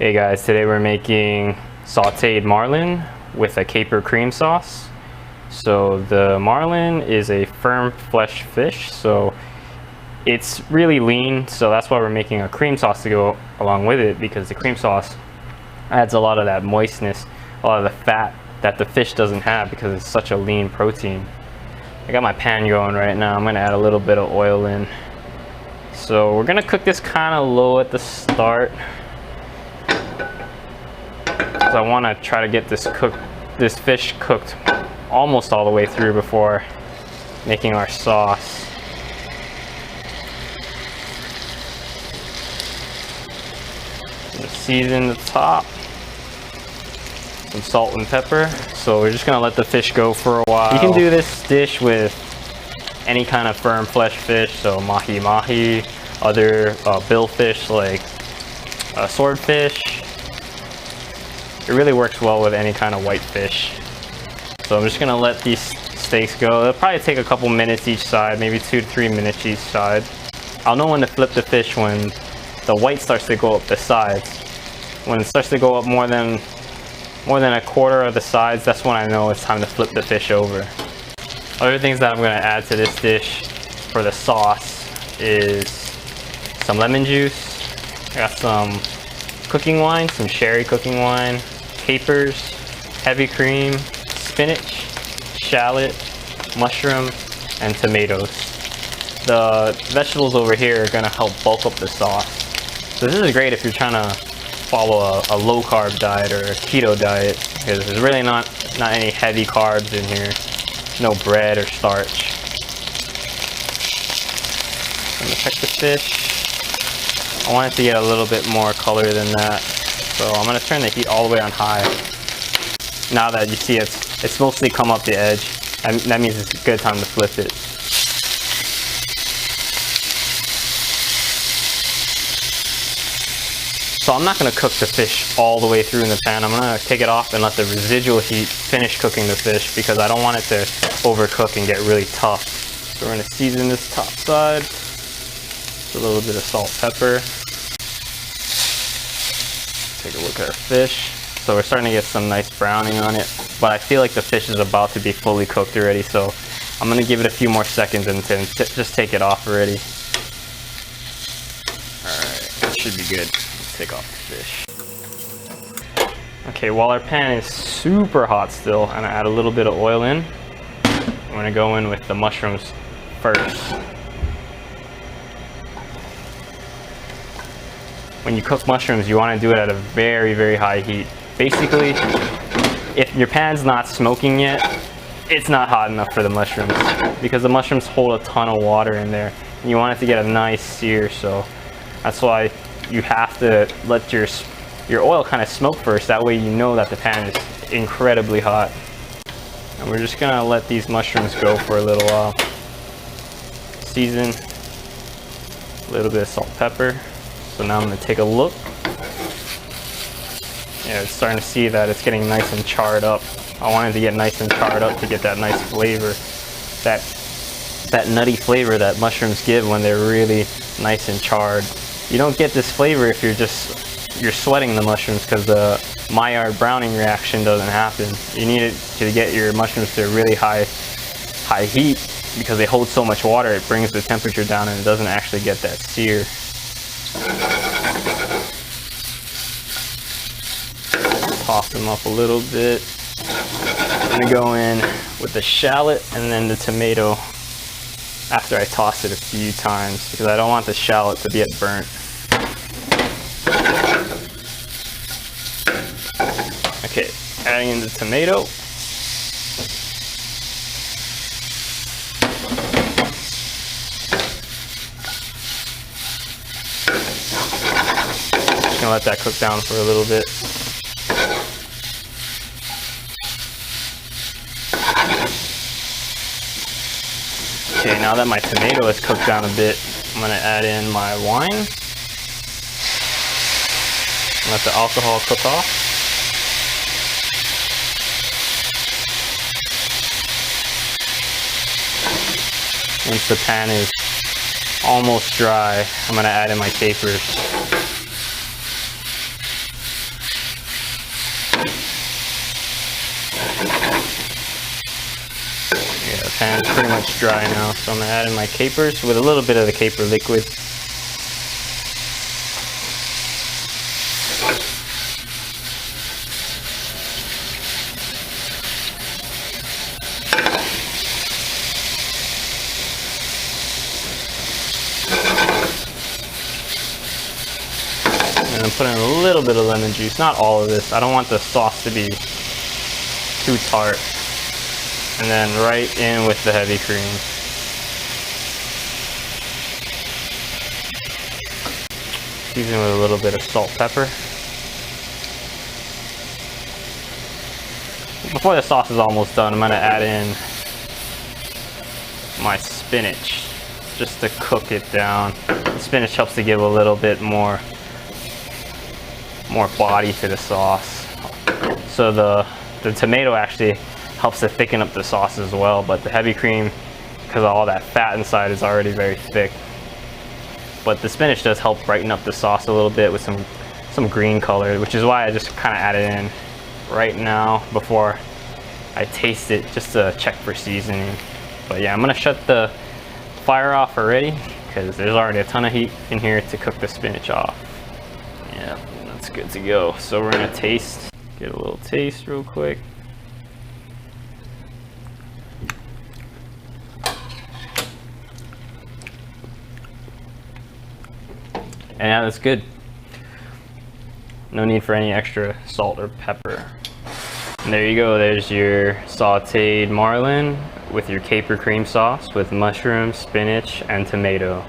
Hey guys, today we're making sauteed marlin with a caper cream sauce. So the marlin is a firm flesh fish, so it's really lean, so that's why we're making a cream sauce to go along with it, because the cream sauce adds a lot of that moistness, a lot of the fat that the fish doesn't have because it's such a lean protein. I got my pan going right now. I'm gonna add a little bit of oil in. So we're gonna cook this kind of low at the start, because I want to try to get this fish cooked almost all the way through before making our sauce. Season the top, some salt and pepper. So we're just gonna let the fish go for a while. You can do this dish with any kind of firm flesh fish, so mahi-mahi, other billfish like swordfish. It really works well with any kind of white fish. So I'm just gonna let these steaks go. It'll probably take a couple minutes each side, maybe 2 to 3 minutes each side. I'll know when to flip the fish when the white starts to go up the sides. When it starts to go up more than a quarter of the sides, that's when I know it's time to flip the fish over. Other things that I'm gonna add to this dish for the sauce is some lemon juice. I got some cooking wine, some sherry cooking wine, capers, heavy cream, spinach, shallot, mushroom, and tomatoes. The vegetables over here are gonna help bulk up the sauce. So this is great if you're trying to follow a low carb diet or a keto diet, because there's really not any heavy carbs in here. No bread or starch. I'm gonna check the fish. I want it to get a little bit more color than that, so I'm gonna turn the heat all the way on high. Now that you see it's mostly come up the edge, and that means it's a good time to flip it. So I'm not gonna cook the fish all the way through in the pan. I'm gonna take it off and let the residual heat finish cooking the fish, because I don't want it to overcook and get really tough. So we're gonna season this top side. A little bit of salt, pepper. Take a look at our fish. So we're starting to get some nice browning on it, but I feel like the fish is about to be fully cooked already, so I'm gonna give it a few more seconds and just take it off already. Alright, that should be good. Let's take off the fish. Okay, while our pan is super hot still, I'm gonna add a little bit of oil in. I'm gonna go in with the mushrooms first. When you cook mushrooms, you want to do it at a very, very high heat. Basically, if your pan's not smoking yet, it's not hot enough for the mushrooms, because the mushrooms hold a ton of water in there. And you want it to get a nice sear, so that's why you have to let your oil kind of smoke first. That way you know that the pan is incredibly hot. And we're just gonna let these mushrooms go for a little while. Season, a little bit of salt, pepper. So now I'm going to take a look. Yeah, it's starting to see that it's getting nice and charred up. I wanted to get nice and charred up to get that nice flavor, that nutty flavor that mushrooms give when they're really nice and charred. You don't get this flavor if you're sweating the mushrooms, because the Maillard browning reaction doesn't happen. You need it to get your mushrooms to a really high heat, because they hold so much water. It brings the temperature down and it doesn't actually get that sear. Toss them up a little bit. I'm gonna go in with the shallot and then the tomato after I toss it a few times, because I don't want the shallot to get burnt. Okay, adding in the tomato. Gonna let that cook down for a little bit. Okay, now that my tomato is cooked down a bit, I'm gonna add in my wine. Let the alcohol cook off. Once the pan is almost dry, I'm gonna add in my capers. pan's pretty much dry now, so I'm gonna add in my capers with a little bit of the caper liquid. And I'm putting a little bit of lemon juice, not all of this. I don't want the sauce to be too tart. And then right in with the heavy cream. Season with a little bit of salt, pepper. Before the sauce is almost done, I'm gonna add in my spinach just to cook it down. The spinach helps to give a little bit more body to the sauce. So the tomato actually helps to thicken up the sauce as well, but the heavy cream, because all that fat inside, is already very thick. But the spinach does help brighten up the sauce a little bit with some green color, which is why I just kind of added in right now before I taste it, just to check for seasoning. But yeah, I'm gonna shut the fire off already because there's already a ton of heat in here to cook the spinach off. Yeah, that's good to go. So we're gonna get a little taste real quick. And yeah, that's good. No need for any extra salt or pepper. And there you go, there's your sauteed marlin with your caper cream sauce with mushrooms, spinach, and tomato.